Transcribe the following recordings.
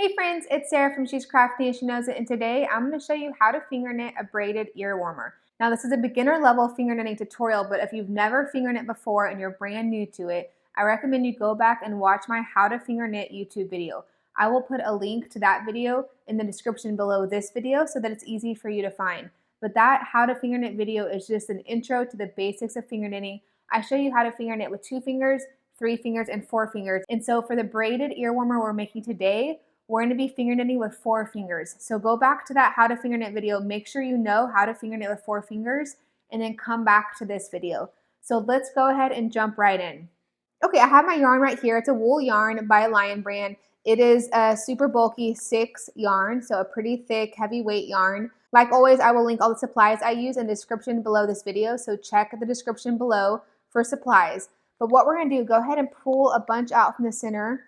Hey friends, it's Sarah from She's Crafty and She Knows It, and today I'm going to show you how to finger knit a braided ear warmer. Now this is a beginner level finger knitting tutorial, but if you've never finger knit before and you're brand new to it, I recommend you go back and watch my how to finger knit YouTube video. I will put a link to that video in the description below this video so that it's easy for you to find. But that how to finger knit video is just an intro to the basics of finger knitting. I show you how to finger knit with 2 fingers, 3 fingers, and 4 fingers. And so for the braided ear warmer we're making today, we're going to be finger knitting with 4 fingers. So go back to that how to finger knit video, make sure you know how to finger knit with 4 fingers, and then come back to this video. So let's go ahead and jump right in. Okay, I have my yarn right here. It's a wool yarn by Lion brand. It is a super bulky 6 yarn, so a pretty thick, heavyweight yarn. Like always, I will link all the supplies I use in the description below this video, so check the description below for supplies. But what we're going to do, go ahead and pull a bunch out from the center.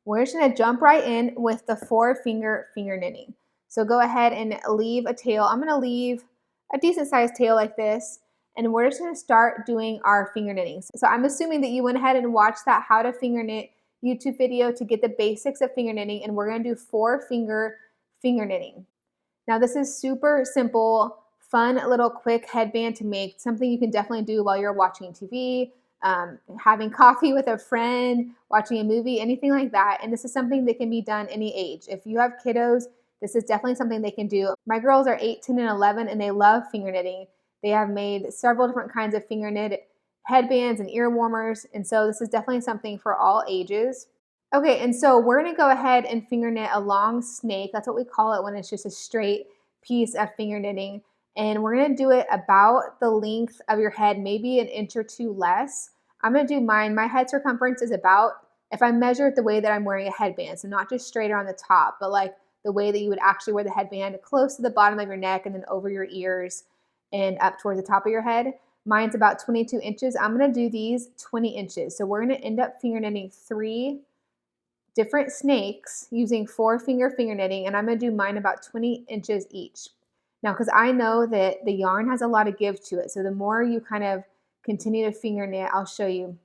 We're just going to jump right in with the 4 finger knitting. So go ahead and leave a tail. I'm going to leave a decent sized tail like this, and we're just going to start doing our finger knitting. So I'm assuming that you went ahead and watched that how to finger knit YouTube video to get the basics of finger knitting, and we're going to do 4 finger knitting. Now this is super simple, fun little quick headband to make, something you can definitely do while you're watching TV, having coffee with a friend, watching a movie, anything like that. And this is something that can be done any age. If you have kiddos, this is definitely something they can do. My girls are 8, 10, and 11, and they love finger knitting. They have made several different kinds of finger knit headbands and ear warmers, and so this is definitely something for all ages. Okay, and so we're going to go ahead and finger knit a long snake. That's what we call it when it's just a straight piece of finger knitting. And we're going to do it about the length of your head, maybe an inch or 2 less. I'm going to do mine. My head circumference is about, if I measure it the way that I'm wearing a headband, so not just straight on the top, but like the way that you would actually wear the headband, close to the bottom of your neck and then over your ears and up towards the top of your head. Mine's about 22 inches. I'm going to do these 20 inches. So we're going to end up finger knitting 3 different snakes using 4 finger knitting, and I'm going to do mine about 20 inches each. Now, because I know that the yarn has a lot of give to it, so the more you kind of continue to finger knit, I'll show you.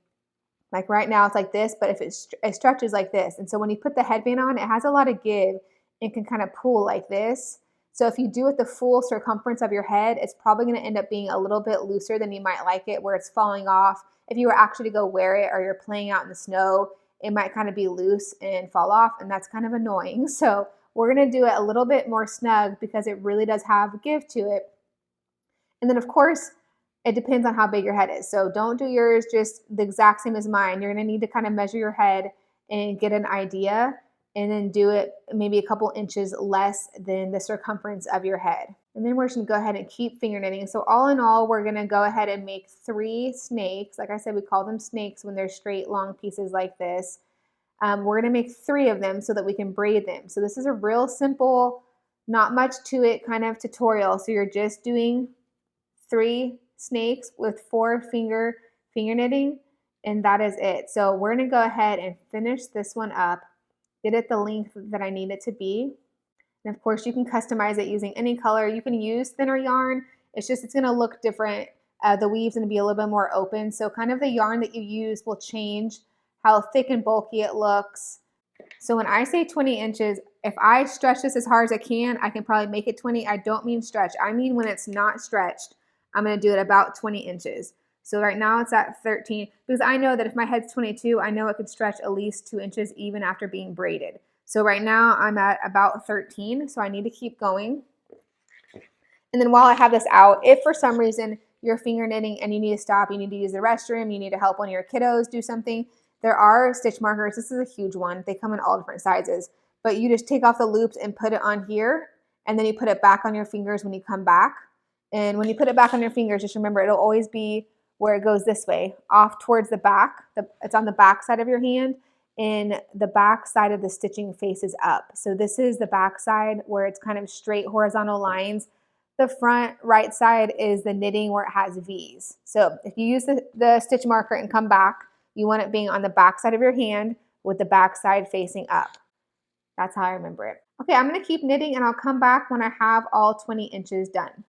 Like right now it's like this, but if it stretches like this, and so when you put the headband on, it has a lot of give and can kind of pull like this. So if you do it the full circumference of your head, it's probably going to end up being a little bit looser than you might like it, where it's falling off. If you were actually to go wear it or you're playing out in the snow, it might kind of be loose and fall off, and that's kind of annoying. So we're going to do it a little bit more snug because it really does have give to it. And then of course, it depends on how big your head is. So don't do yours just the exact same as mine. You're going to need to kind of measure your head and get an idea, and then do it maybe a couple inches less than the circumference of your head. And then we're just going to go ahead and keep finger knitting. So all in all, we're going to go ahead and make 3 snakes. Like I said, we call them snakes when they're straight, long pieces like this. We're going to make 3 of them so that we can braid them. So this is a real simple, not much to it kind of tutorial. So you're just doing 3 snakes with 4 finger knitting, and that is it. So we're going to go ahead and finish this one up, get it the length that I need it to be. And of course, you can customize it using any color. You can use thinner yarn. It's going to look different. The weave's going to be a little bit more open. So kind of the yarn that you use will change how thick and bulky it looks. So when I say 20 inches, if I stretch this as hard as I can probably make it 20. I don't mean stretch. I mean when it's not stretched, I'm going to do it about 20 inches. So right now it's at 13, because I know that if my head's 22, I know it could stretch at least 2 inches even after being braided. So right now I'm at about 13, so I need to keep going. And then while I have this out, if for some reason you're finger knitting and you need to stop, you need to use the restroom, you need to help one of your kiddos do something, there are stitch markers. This is a huge one. They come in all different sizes, but you just take off the loops and put it on here, and then you put it back on your fingers when you come back. And when you put it back on your fingers, just remember it'll always be where it goes this way, off towards the back. It's on the back side of your hand, and the back side of the stitching faces up. So this is the back side where it's kind of straight horizontal lines. The front right side is the knitting where it has V's. So if you use the stitch marker and come back, you want it being on the back side of your hand with the back side facing up. That's how I remember it. Okay, I'm going to keep knitting, and I'll come back when I have all 20 inches done.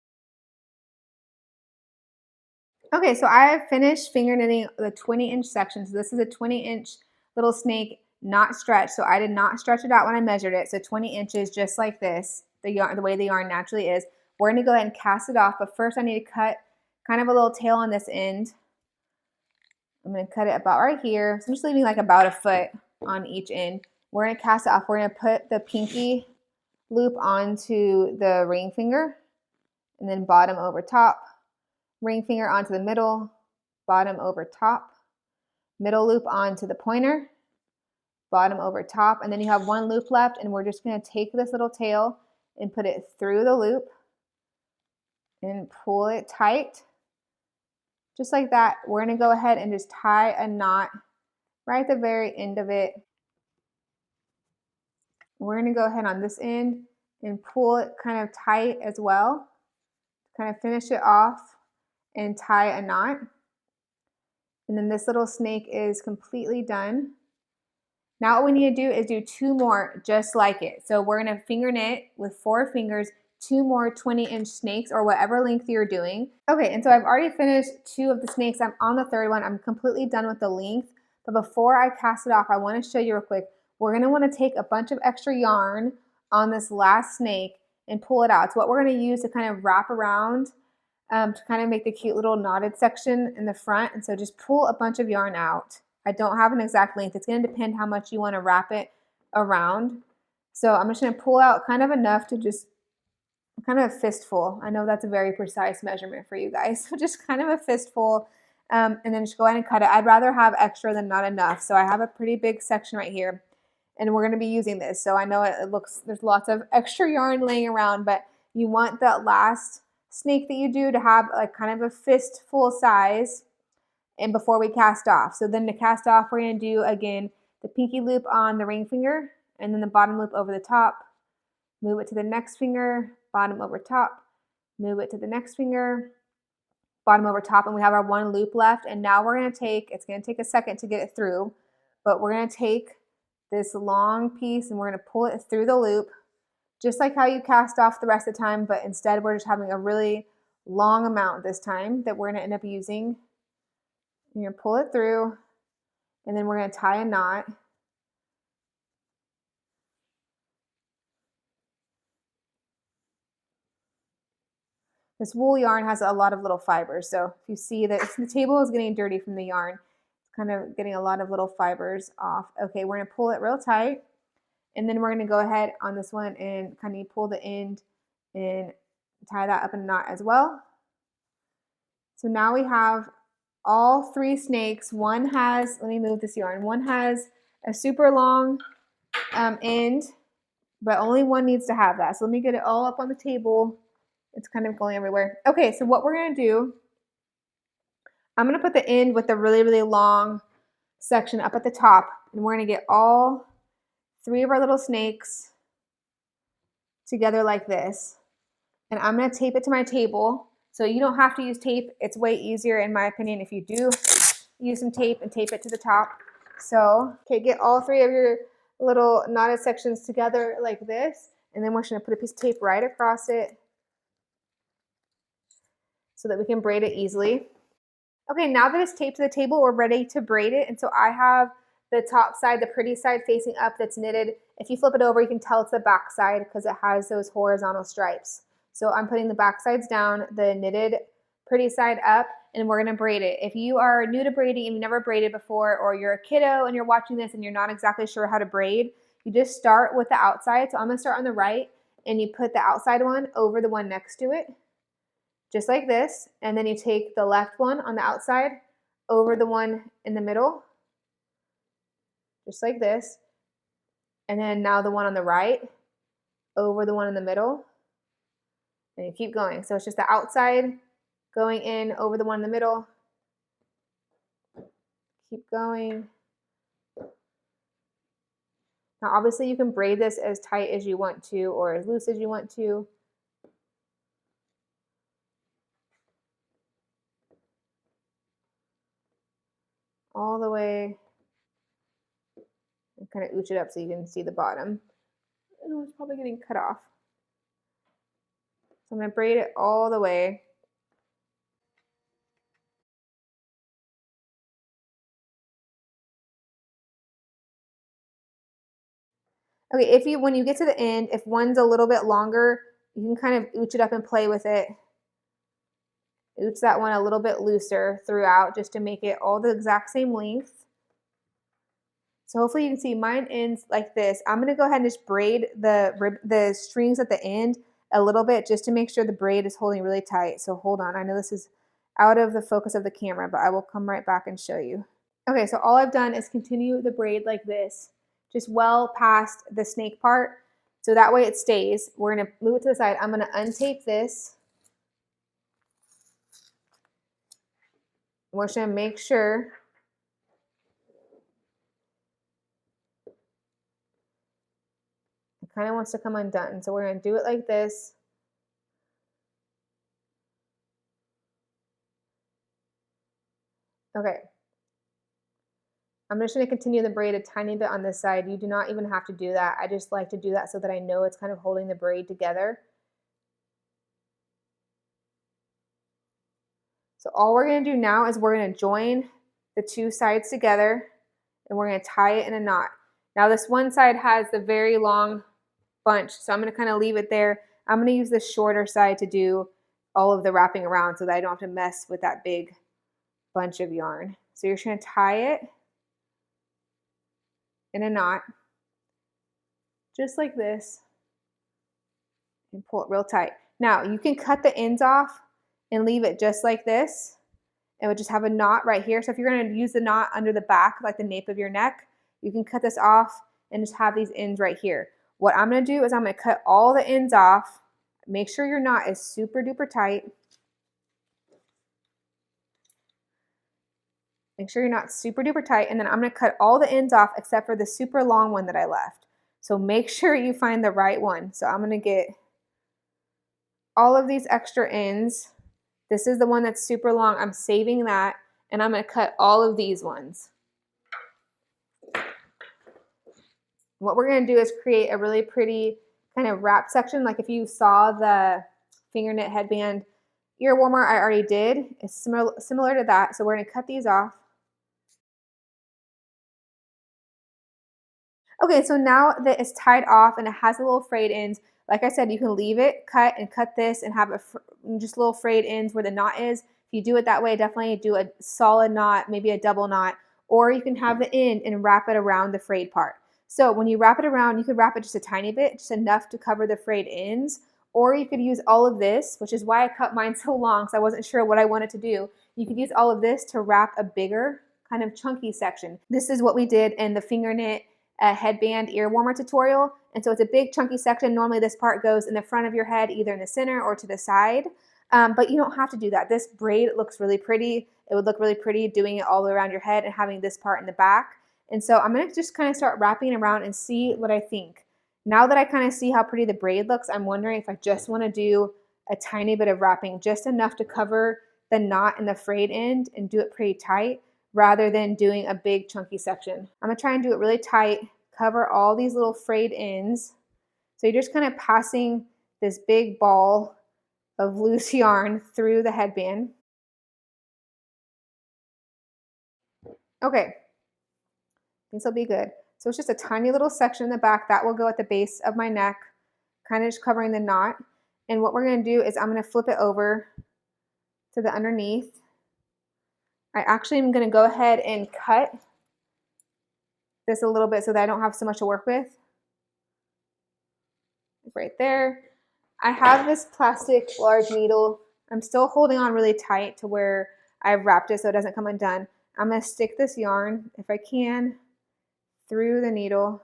Okay, so I have finished finger knitting the 20-inch section. So this is a 20-inch little snake. not stretched. So I did not stretch it out when I measured it. So 20 inches, just like this, the way the yarn naturally is. We're gonna go ahead and cast it off, but first I need to cut kind of a little tail on this end. I'm gonna cut it about right here. So I'm just leaving like about a foot on each end. We're gonna cast it off. We're gonna put the pinky loop onto the ring finger, and then bottom over top, ring finger onto the middle, bottom over top, middle loop onto the pointer, bottom over top, and then you have one loop left, and we're just gonna take this little tail and put it through the loop and pull it tight. Just like that. We're gonna go ahead and just tie a knot right at the very end of it. We're gonna go ahead on this end and pull it kind of tight as well. Kind of finish it off and tie a knot. And then this little snake is completely done. Now what we need to do is do 2 more just like it. So we're gonna finger knit with 4 fingers, 2 more 20-inch snakes or whatever length you're doing. Okay, and so I've already finished 2 of the snakes. I'm on the 3rd one. I'm completely done with the length. But before I cast it off, I wanna show you real quick. We're gonna wanna take a bunch of extra yarn on this last snake and pull it out. It's what we're gonna use to kind of wrap around to kind of make the cute little knotted section in the front. And so just pull a bunch of yarn out. I don't have an exact length. It's going to depend how much you want to wrap it around. So I'm just going to pull out kind of enough to just kind of a fistful. I know that's a very precise measurement for you guys. So just kind of a fistful, and then just go ahead and cut it. I'd rather have extra than not enough. So I have a pretty big section right here, and we're going to be using this. So I know it looks, there's lots of extra yarn laying around, but you want that last snake that you do to have like kind of a fistful size and before we cast off. So then to cast off, we're going to do again the pinky loop on the ring finger and then the bottom loop over the top, move it to the next finger, bottom over top, move it to the next finger, bottom over top, and we have our 1 loop left. And now we're going to take, it's going to take a second to get it through, but we're going to take this long piece and we're going to pull it through the loop, just like how you cast off the rest of the time, but instead we're just having a really long amount this time that we're going to end up using. You're going to pull it through, and then we're going to tie a knot. This wool yarn has a lot of little fibers, so if you see that the table is getting dirty from the yarn, it's kind of getting a lot of little fibers off. Okay, we're going to pull it real tight, and then we're going to go ahead on this one and kind of pull the end and tie that up in a knot as well. So now we have all 3 snakes. One has, let me move this yarn, one has a super long end, but only one needs to have that. So let me get it all up on the table. It's kind of going everywhere. Okay, so what we're gonna do, I'm gonna put the end with the really, really long section up at the top, and we're gonna get all 3 of our little snakes together like this. And I'm gonna tape it to my table. So you don't have to use tape. It's way easier, in my opinion, if you do use some tape and tape it to the top. So, okay, get all 3 of your little knotted sections together like this. And then we're just gonna put a piece of tape right across it so that we can braid it easily. Okay, now that it's taped to the table, we're ready to braid it. And so I have the top side, the pretty side facing up that's knitted. If you flip it over, you can tell it's the back side because it has those horizontal stripes. So I'm putting the back sides down, the knitted pretty side up, and we're gonna braid it. If you are new to braiding and you've never braided before, or you're a kiddo and you're watching this and you're not exactly sure how to braid, you just start with the outside. So I'm gonna start on the right, and you put the outside one over the one next to it, just like this. And then you take the left one on the outside over the one in the middle, just like this. And then now the one on the right over the one in the middle. And you keep going. So it's just the outside going in over the one in the middle. Keep going. Now obviously you can braid this as tight as you want to or as loose as you want to. All the way. And kind of ooch it up so you can see the bottom. Oh, it's probably getting cut off. So I'm going to braid it all the way. Okay, if you when you get to the end, if one's a little bit longer, you can kind of ooch it up and play with it. Ooch that one a little bit looser throughout just to make it all the exact same length. So hopefully you can see mine ends like this. I'm gonna go ahead and just braid the strings at the end a little bit just to make sure the braid is holding really tight. So hold on, I know this is out of the focus of the camera, but I will come right back and show you. Okay, so all I've done is continue the braid like this, just well past the snake part. So that way it stays. We're gonna move it to the side. I'm gonna untape this. We're just gonna make sure it kind of wants to come undone. So we're gonna do it like this. Okay. I'm just gonna continue the braid a tiny bit on this side. You do not even have to do that. I just like to do that so that I know it's kind of holding the braid together. So all we're gonna do now is we're gonna join the two sides together and we're gonna tie it in a knot. Now this one side has the very long bunch, so I'm gonna kind of leave it there. I'm gonna use the shorter side to do all of the wrapping around so that I don't have to mess with that big bunch of yarn. So you're just gonna tie it in a knot, just like this, and pull it real tight. Now you can cut the ends off and leave it just like this. It would just have a knot right here. So if you're gonna use the knot under the back, like the nape of your neck, you can cut this off and just have these ends right here. What I'm gonna do is I'm gonna cut all the ends off. Make sure your knot is super duper tight. Make sure your knot's super duper tight, and then I'm gonna cut all the ends off except for the super long one that I left. So make sure you find the right one. So I'm gonna get all of these extra ends. This is the one that's super long. I'm saving that, and I'm gonna cut all of these ones. What we're gonna do is create a really pretty kind of wrap section. Like if you saw the finger knit headband ear warmer I already did, it's similar to that. So we're gonna cut these off. Okay, so now that it's tied off and it has the little frayed ends, like I said, you can leave it, cut this and have just little frayed ends where the knot is. If you do it that way, definitely do a solid knot, maybe a double knot, or you can have the end and wrap it around the frayed part. So when you wrap it around, you could wrap it just a tiny bit, just enough to cover the frayed ends, or you could use all of this, which is why I cut mine so long because I wasn't sure what I wanted to do. You could use all of this to wrap a bigger kind of chunky section. This is what we did in the finger knit headband ear warmer tutorial. And so it's a big chunky section. Normally this part goes in the front of your head, either in the center or to the side. But you don't have to do that. This braid looks really pretty. It would look really pretty doing it all the way around your head and having this part in the back. And so I'm gonna just kind of start wrapping around and see what I think. Now that I kind of see how pretty the braid looks, I'm wondering if I just wanna do a tiny bit of wrapping, just enough to cover the knot in the frayed end and do it pretty tight, rather than doing a big chunky section. I'm gonna try and do it really tight, cover all these little frayed ends. So you're just kind of passing this big ball of loose yarn through the headband. Okay, this will be good. So it's just a tiny little section in the back that will go at the base of my neck, kind of just covering the knot. And what we're gonna do is I'm gonna flip it over to the underneath. I actually am gonna go ahead and cut this a little bit so that I don't have so much to work with. Right there. I have this plastic large needle. I'm still holding on really tight to where I've wrapped it so it doesn't come undone. I'm gonna stick this yarn, if I can, through the needle.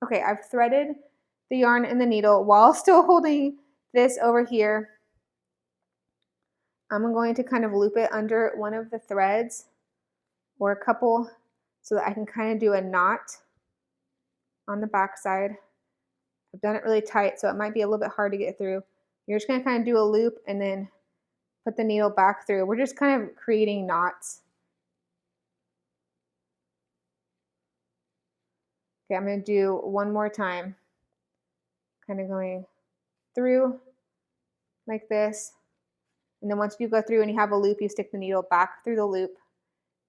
Okay, I've threaded the yarn in the needle while still holding this over here. I'm going to kind of loop it under one of the threads or a couple so that I can kind of do a knot on the back side. I've done it really tight, so it might be a little bit hard to get through. You're just gonna kind of do a loop and then put the needle back through. We're just kind of creating knots. Okay, I'm gonna do one more time. Kind of going through like this. And then once you go through and you have a loop, you stick the needle back through the loop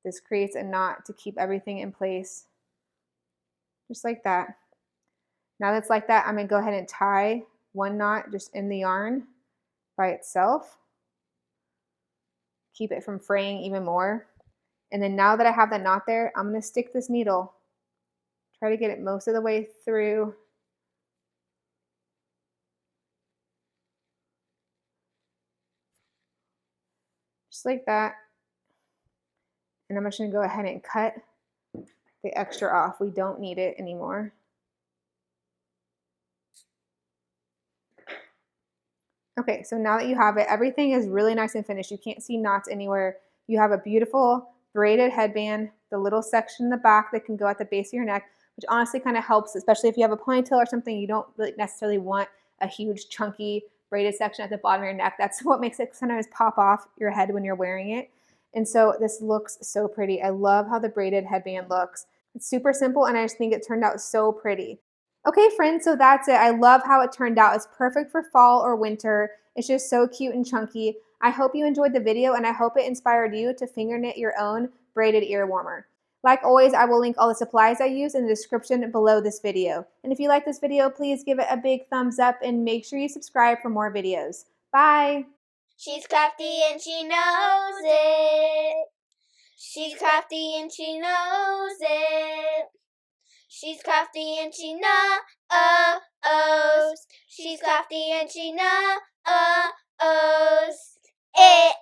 This creates a knot to keep everything in place, just like that. Now that's like that, I'm gonna go ahead and tie one knot just in the yarn by itself. Keep it from fraying even more. And then now that I have that knot there, I'm gonna stick this needle. Try to get it most of the way through. Just like that. And I'm just gonna go ahead and cut the extra off. We don't need it anymore. Okay, so now that you have it, everything is really nice and finished. You can't see knots anywhere. You have a beautiful braided headband, the little section in the back that can go at the base of your neck, which honestly kind of helps, especially if you have a ponytail or something. You don't really necessarily want a huge chunky braided section at the bottom of your neck. That's what makes it sometimes pop off your head when you're wearing it. And so this looks so pretty. I love how the braided headband looks. It's super simple, and I just think it turned out so pretty. Okay, friends, so that's it. I love how it turned out. It's perfect for fall or winter. It's just so cute and chunky. I hope you enjoyed the video, and I hope it inspired you to finger knit your own braided ear warmer. Like always, I will link all the supplies I use in the description below this video. And if you like this video, please give it a big thumbs up and make sure you subscribe for more videos. Bye! She's crafty and she knows it. She's crafty and she knows it. She's crafty and she knows. She's crafty and she knows it.